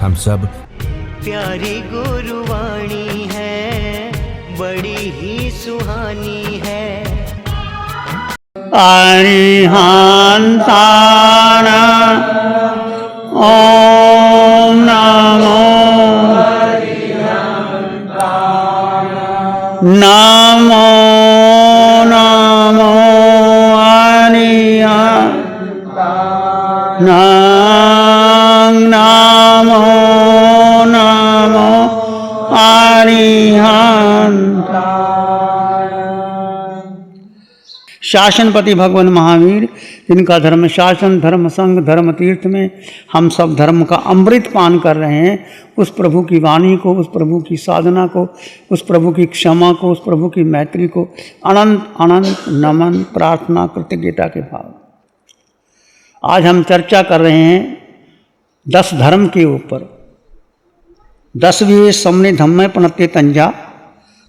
हम सब। प्यारी गुरुवाणी है, बड़ी ही सुहानी है। अरिहंतान ओम नमो नमो नमो अरिहंतान नमो नमो अरिहंतान। शासनपति भगवान महावीर, जिनका धर्म शासन, धर्म संघ, धर्म तीर्थ में हम सब धर्म का अमृत पान कर रहे हैं, उस प्रभु की वाणी को, उस प्रभु की साधना को, उस प्रभु की क्षमा को, उस प्रभु की मैत्री को अनंत अनंत नमन प्रार्थना कृतज्ञता के भाव। आज हम चर्चा कर रहे हैं 10 धर्म के ऊपर। 10वें समने धम्मे पनत्ते तंजा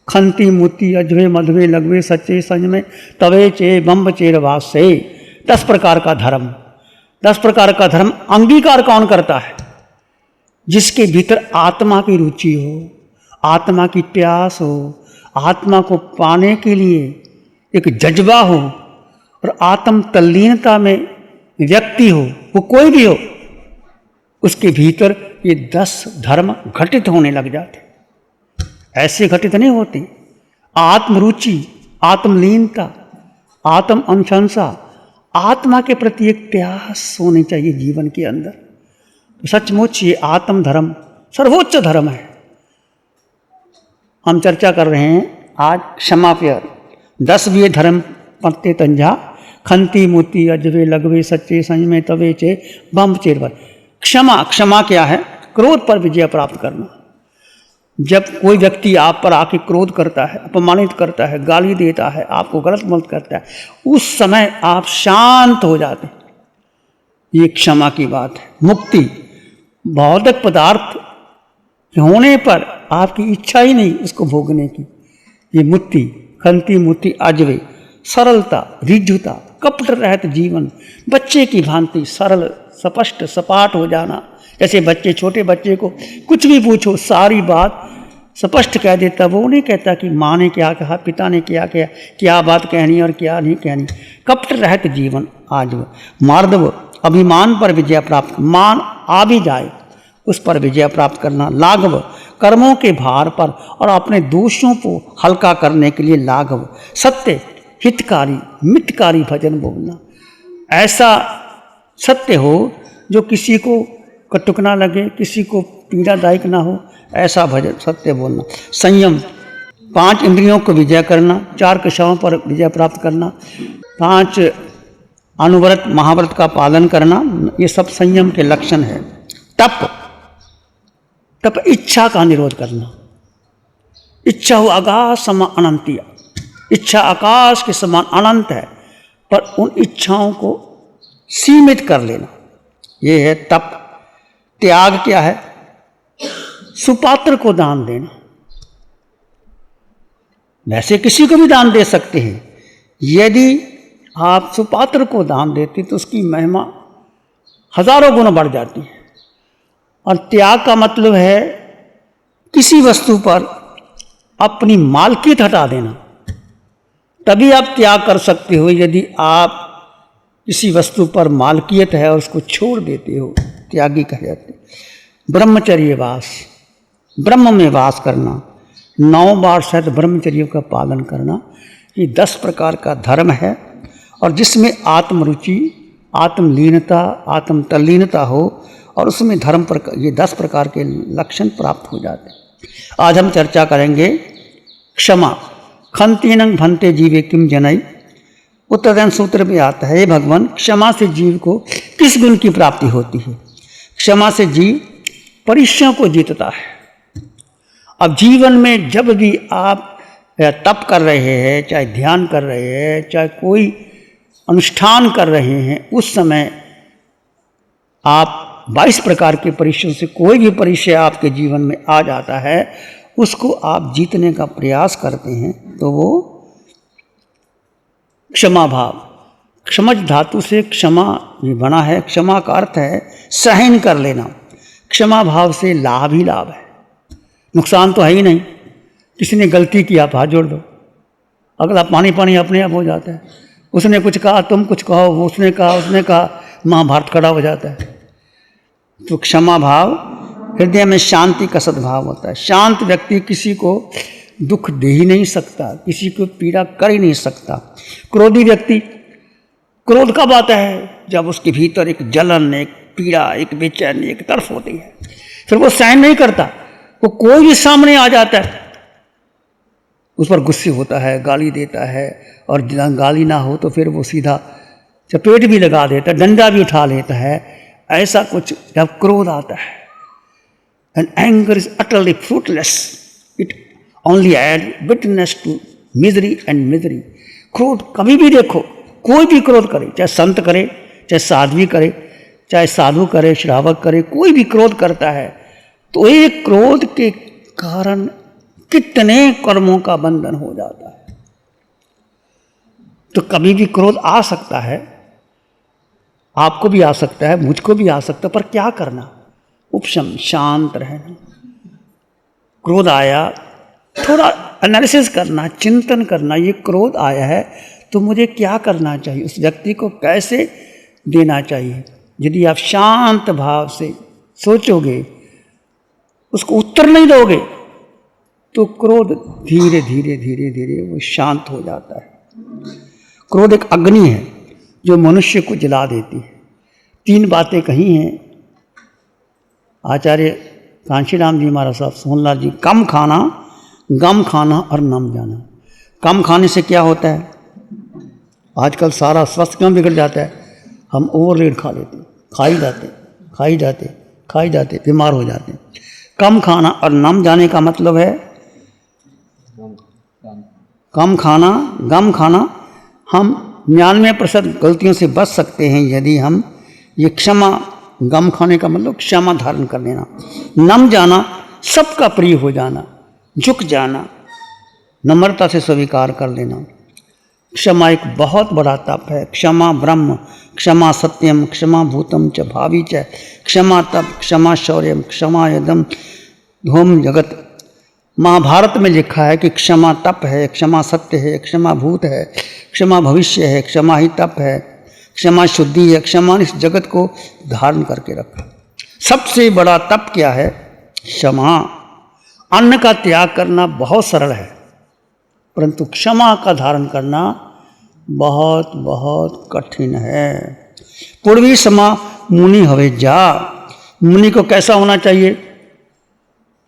खंती मुति अजवे मधवे लगवे सच्चे संजमे तवे चे बम्ब चेर वासे। 10 प्रकार का धर्म। 10 प्रकार का धर्म अंगीकार कौन करता है? जिसके भीतर आत्मा की रुचि हो, आत्मा की प्यास हो, आत्मा को पाने के लिए एक जज्बा हो और आत्म तल्लीनता में व्यक्ति हो, वो कोई भी हो, उसके भीतर ये 10 धर्म घटित होने लग जाते। ऐसे घटित नहीं होते। आत्मरुचि, आत्मलीनता, आत्म अनुशंसा, आत्मा के प्रति एक प्यास होनी चाहिए जीवन के अंदर। तो सचमुच ये आत्म धर्म सर्वोच्च धर्म है। हम चर्चा कर रहे हैं आज क्षमा पर। 10वें धर्म पत्ते तंजा खंती मोती अजवे लगवे सच्चे संजमे तवे चे बम चेरवर। क्षमा, क्षमा क्या है? क्रोध पर विजय प्राप्त करना। जब कोई व्यक्ति आप पर आके क्रोध करता है, अपमानित करता है, गाली देता है, आपको गलत मत करता है, उस समय आप शांत हो जाते हैं। ये क्षमा की बात है। मुक्ति, भौतिक पदार्थ होने पर आपकी इच्छा ही नहीं उसको भोगने की, ये मुक्ति। खंती मुक्ति अजवे, सरलता, रिजुता, कपट रहित जीवन, बच्चे की भांति सरल, स्पष्ट, सपाट हो जाना। जैसे बच्चे, छोटे बच्चे को कुछ भी पूछो सारी बात स्पष्ट कह देता। वो नहीं कहता कि माँ ने क्या कहा, पिता ने क्या किया, क्या बात कहनी और क्या नहीं कहनी। कपट रहित जीवन आज। मार्दव, अभिमान पर विजय प्राप्त, मान आ भी जाए उस पर विजय प्राप्त करना। लाघव, कर्मों के भार पर और अपने दोषों को हल्का करने के लिए लाघव। सत्य, हितकारी, मितकारी भजन बोलना। ऐसा सत्य हो जो किसी को कटुक ना लगे, किसी को पीड़ादायक ना हो, ऐसा भजन सत्य बोलना। संयम, 5 इंद्रियों को विजय करना, 4 कषायों पर विजय प्राप्त करना, 5 अनुव्रत महाव्रत का पालन करना, ये सब संयम के लक्षण है। तप, तप इच्छा का निरोध करना। इच्छा हो आकाश समान अनंतिया, इच्छा आकाश के समान अनंत है, पर उन इच्छाओं को सीमित कर लेना, ये है तप। त्याग क्या है? सुपात्र को दान देना। वैसे किसी को भी दान दे सकते हैं, यदि आप सुपात्र को दान देते तो उसकी महिमा हजारों गुना बढ़ जाती है। और त्याग का मतलब है किसी वस्तु पर अपनी मालकियत हटा देना, तभी आप त्याग कर सकते हो। यदि आप किसी वस्तु पर मालकियत है और उसको छोड़ देते हो, त्यागी कह जाते। ब्रह्मचर्य वास, ब्रह्म में वास करना, 9 बार सहित ब्रह्मचर्य का पालन करना, ये 10 प्रकार का धर्म है। और जिसमें आत्मरुचि, आत्मलीनता, आत्म तल्लीनता हो और उसमें धर्म पर ये 10 प्रकार के लक्षण प्राप्त हो जाते हैं। आज हम चर्चा करेंगे क्षमा। खंतीनंग भंते जीवे किम जनई। उत्तरदान सूत्र में आता है, हे भगवान, क्षमा से जीव को किस गुण की प्राप्ति होती है? क्षमा से जीव परिश्रम को जीतता है। अब जीवन में जब भी आप तप कर रहे हैं, चाहे ध्यान कर रहे हैं, चाहे कोई अनुष्ठान कर रहे हैं, उस समय आप 22 प्रकार के परिश्रम से कोई भी परिचय आपके जीवन में आ जाता है, उसको आप जीतने का प्रयास करते हैं, तो वो क्षमा भाव, क्षमज धातु से क्षमा ये बना है। क्षमा का अर्थ है सहन कर लेना। क्षमा भाव से लाभ ही लाभ है, नुकसान तो है ही नहीं। किसी ने गलती की, आप हाथ जोड़ दो, अगला पानी पानी अपने आप हो जाता है। उसने कुछ कहा, तुम कुछ कहो, वो उसने कहा, महाभारत खड़ा हो जाता है। तो क्षमा भाव, हृदय में शांति का सद्भाव होता है। शांत व्यक्ति किसी को दुख दे ही नहीं सकता, किसी को पीड़ा कर ही नहीं सकता। क्रोधी व्यक्ति, क्रोध कब आता है? जब उसके भीतर एक जलन, एक पीड़ा, एक बेचैनी, एक तरफ होती है, फिर वो सहन नहीं करता, वो कोई भी सामने आ जाता है उस पर गुस्से होता है, गाली देता है, और गाली ना हो तो फिर वो सीधा चपेट भी लगा देता है, डंडा भी उठा लेता है। ऐसा कुछ जब क्रोध आता है, and anger is utterly fruitless, it only add bitterness to misery and misery. क्रोध कभी भी देखो, कोई भी क्रोध करे, चाहे संत करे, चाहे साध्वी करे, चाहे साधु करे, श्रावक करे, कोई भी क्रोध करता है तो एक क्रोध के कारण कितने कर्मों का बंधन हो जाता है। तो कभी भी क्रोध आ सकता है, आपको भी आ सकता है, मुझको भी आ सकता है, पर क्या करना? उपशम, शांत रहना। क्रोध आया, थोड़ा एनालिसिस करना, चिंतन करना, ये क्रोध आया है तो मुझे क्या करना चाहिए, उस व्यक्ति को कैसे देना चाहिए। यदि आप शांत भाव से सोचोगे, उसको उत्तर नहीं दोगे, तो क्रोध धीरे धीरे धीरे धीरे वो शांत हो जाता है। क्रोध एक अग्नि है जो मनुष्य को जला देती है। 3 बातें कही हैं आचार्य कांशीराम जी महाराज साहब, सोहनलाल जी। कम खाना, गम खाना और नम जाना। कम खाने से क्या होता है? आजकल सारा स्वास्थ्य क्यों बिगड़ जाता है? हम ओवररेट खा लेते, खाई जाते, बीमार हो जाते हैं। कम खाना और नम जाने का मतलब है कम खाना, गम खाना। हम 99% गलतियों से बच सकते हैं यदि हम ये क्षमा, गम खाने का मतलब क्षमा धारण कर लेना। नम जाना, सबका प्रिय हो जाना, झुक जाना, नम्रता से स्वीकार कर लेना। क्षमा एक बहुत बड़ा तप है। क्षमा ब्रह्म, क्षमा सत्यम, क्षमा भूतम च भावी च, क्षमा तप, क्षमा शौर्यम, क्षमा यदम धूम जगत। महाभारत में लिखा है कि क्षमा तप है, क्षमा सत्य है, क्षमा भूत है, क्षमा भविष्य है, क्षमा ही तप है, क्षमा शुद्धि है। क्षमा ने इस जगत को धारण करके रखा। सबसे बड़ा तप क्या है? क्षमा। अन्न का त्याग करना बहुत सरल है, परंतु क्षमा का धारण करना बहुत बहुत कठिन है। पूर्वी समा मुनि हवे जा। मुनि को कैसा होना चाहिए?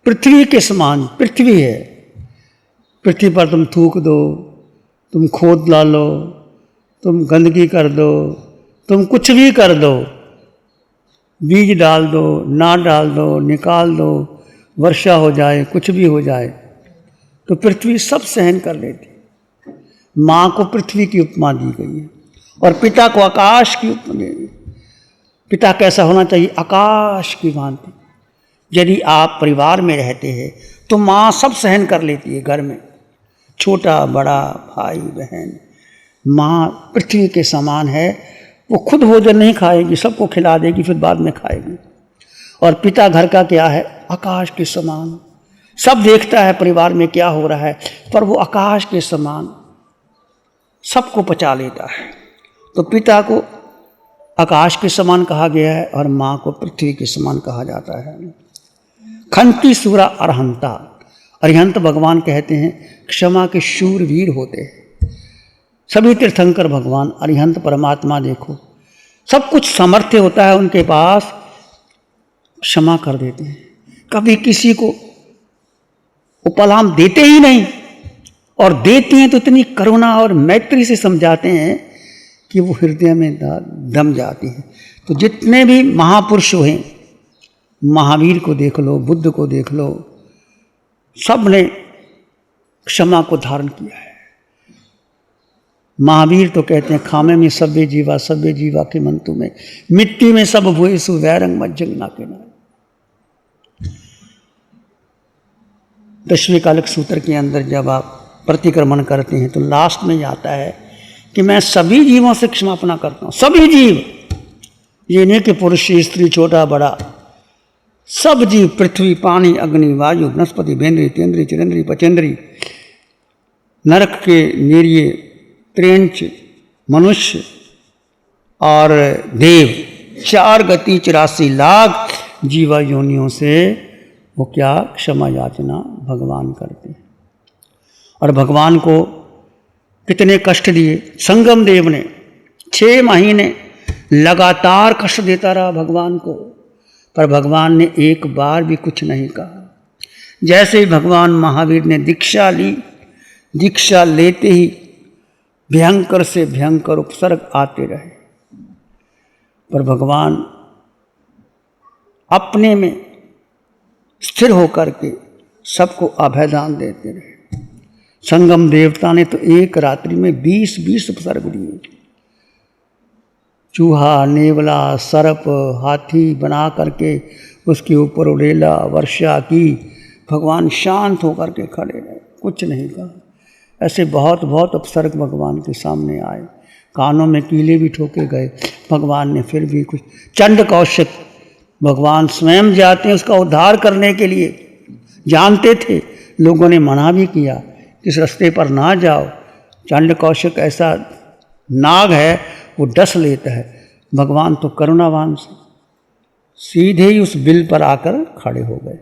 पृथ्वी के समान। पृथ्वी है, पृथ्वी पर तुम थूक दो, तुम खोद डालो, तुम गंदगी कर दो, तुम कुछ भी कर दो, बीज डाल दो, ना डाल दो, निकाल दो, वर्षा हो जाए, कुछ भी हो जाए, तो पृथ्वी सब सहन कर लेती। माँ को पृथ्वी की उपमा दी गई है और पिता को आकाश की उपमा दी गई। पिता कैसा होना चाहिए? आकाश की भांति। यदि आप परिवार में रहते हैं तो माँ सब सहन कर लेती है घर में, छोटा बड़ा, भाई बहन। माँ पृथ्वी के समान है, वो खुद भोजन नहीं खाएगी, सबको खिला देगी, फिर बाद में खाएगी। और पिता घर का क्या है? आकाश के समान। सब देखता है परिवार में क्या हो रहा है, पर वो आकाश के समान सबको पचा लेता है। तो पिता को आकाश के समान कहा गया है और माँ को पृथ्वी के समान कहा जाता है। खंती सूरा अरहंता। अरिहंत भगवान कहते हैं क्षमा के शूरवीर होते हैं। सभी तीर्थंकर भगवान, अरिहंत परमात्मा देखो, सब कुछ सामर्थ्य होता है उनके पास, क्षमा कर देते हैं। कभी किसी को उपलाम देते ही नहीं, और देते हैं तो इतनी करुणा और मैत्री से समझाते हैं कि वो हृदय में दम जाती है। तो जितने भी महापुरुष हुए, महावीर को देख लो, बुद्ध को देख लो, सब ने क्षमा को धारण किया है। महावीर तो कहते हैं खामे में सभ्य जीवा के मंतु में, मिट्टी में सब भूए सु वैरंग मज्जंग ना के नाम। 10वें कालिक सूत्र के अंदर जब आप प्रतिक्रमण करते हैं तो लास्ट में आता है कि मैं सभी जीवों से क्षमापना करता हूँ। सभी जीव, ये नहीं कि पुरुष स्त्री छोटा बड़ा, सब जीव पृथ्वी पानी अग्नि वायु वनस्पति वेंद्री तेंद्री चिरेंद्री पचेंद्री नरक के निरीय त्रेंच मनुष्य और देव 4 गति 84 लाख जीवा योनियों से वो क्या क्षमा याचना भगवान करते हैं। और भगवान को कितने कष्ट दिए। संगम देव ने 6 महीने लगातार कष्ट देता रहा भगवान को, पर भगवान ने एक बार भी कुछ नहीं कहा। जैसे ही भगवान महावीर ने दीक्षा ली, दीक्षा लेते ही भयंकर से भयंकर उपसर्ग आते रहे, पर भगवान अपने में स्थिर होकर के सबको अभयदान देते रहे। संगम देवता ने तो एक रात्रि में 20-20 उपसर्ग दिए। चूहा, नेवला, सर्प, हाथी बना करके उसके ऊपर उड़ेला वर्षा की। भगवान शांत होकर के खड़े रहे, कुछ नहीं कहा। ऐसे बहुत बहुत उपसर्ग भगवान के सामने आए, कानों में कीले भी ठोके गए, भगवान ने फिर भी कुछ। चंड कौशिक भगवान स्वयं जाते हैं उसका उद्धार करने के लिए। जानते थे, लोगों ने मना भी किया कि इस रास्ते पर ना जाओ, चंड कौशिक ऐसा नाग है, वो डस लेता है। भगवान तो करुणावान से सीधे ही उस बिल पर आकर खड़े हो गए।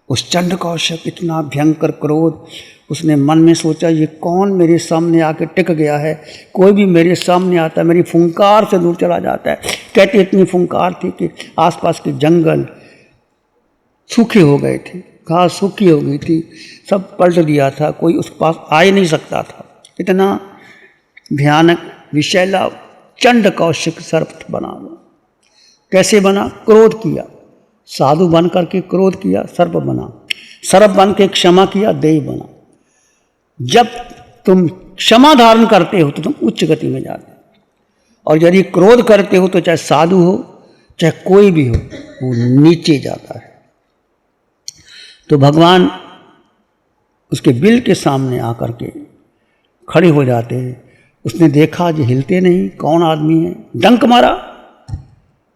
उस चंड कौशिक इतना भयंकर क्रोध, उसने मन में सोचा ये कौन मेरे सामने आके टिक गया है, कोई भी मेरे सामने आता मेरी फुंकार से दूर चला जाता है। कहते इतनी फुंकार थी कि आसपास के जंगल सूखे हो गए थे, घास सूखी हो गई थी, सब पलट दिया था, कोई उसके पास आ ही नहीं सकता था। इतना भयानक विषैला चंड कौशिक सर्प बना वो। कैसे बना? क्रोध किया, साधु बन करके क्रोध किया, सर्प बना। सर्प बन के क्षमा किया, देव बना। जब तुम क्षमा धारण करते हो तो तुम उच्च गति में जाते हो, और यदि क्रोध करते हो तो चाहे साधु हो चाहे कोई भी हो, वो नीचे जाता है। तो भगवान उसके बिल के सामने आकर के खड़े हो जाते हैं। उसने देखा जो हिलते नहीं, कौन आदमी है, डंक मारा,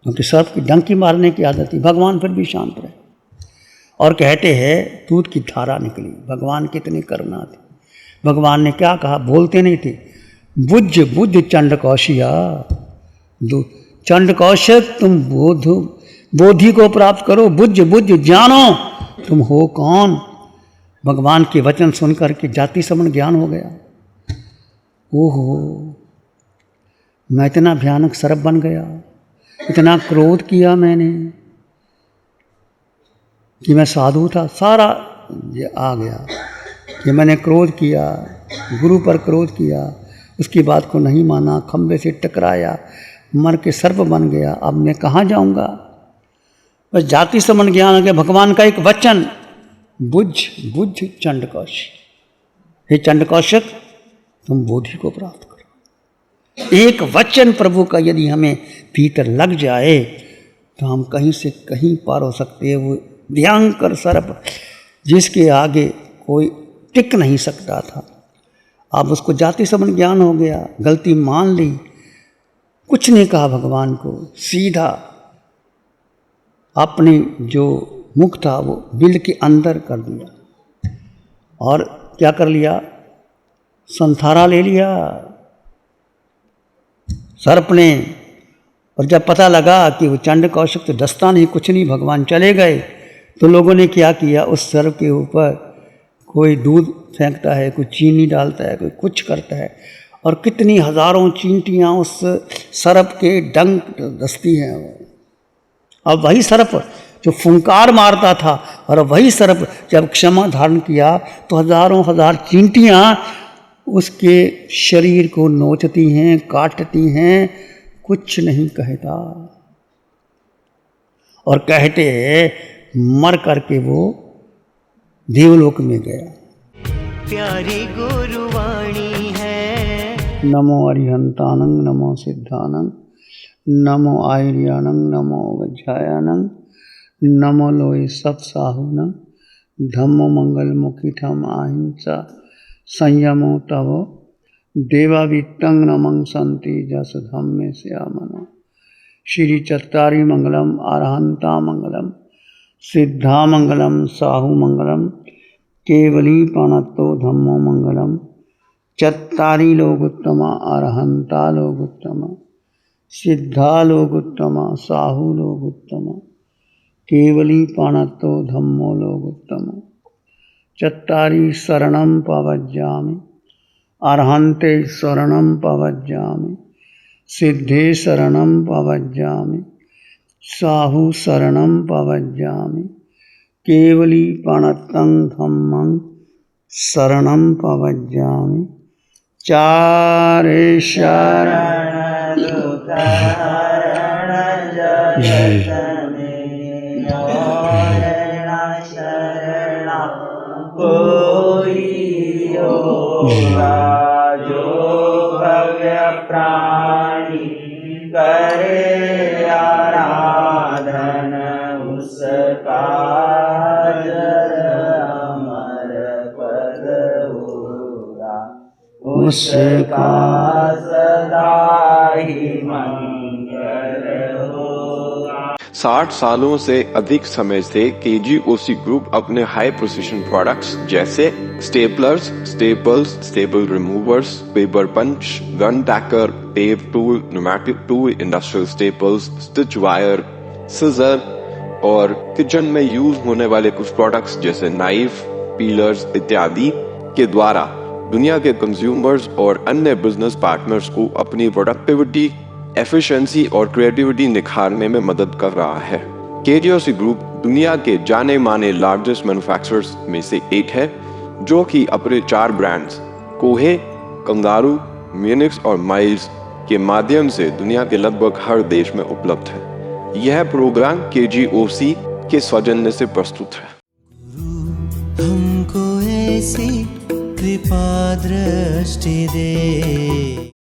क्योंकि सर्प की डंकी मारने की आदत थी। भगवान फिर भी शांत रहे और कहते हैं दूध की धारा निकली। भगवान कितनी करुणा थी। भगवान ने क्या कहा? बोलते नहीं थे, बुझ बुझ चंड कौशिया, चंड कौशिक तुम बोधि को प्राप्त करो, बुझ बुझ जानो तुम हो कौन। भगवान के वचन सुनकर के जाति समन ज्ञान हो गया। ओहो, मैं इतना भयानक सर्प बन गया, इतना क्रोध किया मैंने कि मैं साधु था, सारा आ गया कि मैंने क्रोध किया, गुरु पर क्रोध किया, उसकी बात को नहीं माना, खंबे से टकराया, मर के सर्प बन गया। अब मैं कहाँ जाऊंगा? बस जाति समन ज्ञान हो गया। भगवान का एक वचन, बुझ बुझ चंड कौशिक, हे चंड कौशिक तुम बोधि को प्राप्त करो। एक वचन प्रभु का यदि हमें भीतर लग जाए तो हम कहीं से कहीं पार हो सकते हैं। वो भयंकर सर्प जिसके आगे कोई टिक नहीं सकता था, अब उसको जाति समन ज्ञान हो गया, गलती मान ली, कुछ नहीं कहा भगवान को, सीधा अपनी जो मुख था वो बिल के अंदर कर दिया और क्या कर लिया? संथारा ले लिया सर्प ने। और जब पता लगा कि वो चंड कौशिक तो डसता नहीं, कुछ नहीं, भगवान चले गए, तो लोगों ने क्या किया? उस सर्प के ऊपर कोई दूध फेंकता है, कोई चीनी डालता है, कोई कुछ करता है, और कितनी हजारों चींटियाँ उस सर्प के डंक डसती हैं। अब वही सर्प जो फुंकार मारता था, और वही सर्प जब क्षमा धारण किया तो हजारों हजार चींटियाँ उसके शरीर को नोचती हैं, काटती हैं, कुछ नहीं कहता। और कहते मर करके वो देवलोक में गया। प्यारी गुरुवाणी है। नमो अरिहंतानंग, नमो सिद्धानंग, नमो आयर्यानंग, नमो वज्रायानंग, नमो लोई सब साहुनंग, धम्मो मंगल मुखिठम अहिंसा संयमो तवो देवावित्तं नमं संति जस धम्मे श्यामनो। श्री चत्तारी मंगलम, अरहंता मंगलम, सिद्धामंगलम साहुमंगलम केवली पाणत्तो धम्मो मंगलम चत्तारी लोकोत्तमा अरहंता लोकोत्तमा सिद्धा लोकोत्तमा साहु लोकोत्तमा केवली पाणत्तो धम्मो लोकोत्तमा चत्तारी शरणं पवज्जामि अरहन्ते शरणं पवज्जामि सिद्धे शरणं पवज्जामि साहु शरणं पवज्जामि केवली पाणत्तं धम्मं शरणं पवज्जामि चारे शरण कोई होगा जो भव्य प्राणी करे आराधन उसका अमर पद होगा उसका सदा ही मंगल होगा। 60 सालों से अधिक समय से केजीओसी ग्रुप अपने हाई प्रिसिशन प्रोडक्ट्स जैसे staplers, staples, staple removers, paper punch, gun tacker, tape tool, pneumatic tool, industrial staples, stitch wire, scissor और किचन में यूज होने वाले कुछ प्रोडक्ट्स जैसे नाइफ, पीलर्स इत्यादि के द्वारा दुनिया के कंज्यूमर्स और अन्य बिजनेस पार्टनर्स को अपनी प्रोडक्टिविटी, एफिशिएंसी और क्रिएटिविटी निखारने में मदद कर रहा है। केजीओसी ग्रुप दुनिया के जाने माने लार्जेस्ट मैन्युफैक्चरर्स में से एक है, जो कि अपने 4 ब्रांड्स कोहे, कंगारू, म्यूनिक्स और माइल्स के माध्यम से दुनिया के लगभग हर देश में उपलब्ध है। यह प्रोग्राम केजीओसी के सौजन्य से प्रस्तुत है। हमको ऐसी कृपा दृष्टि दे।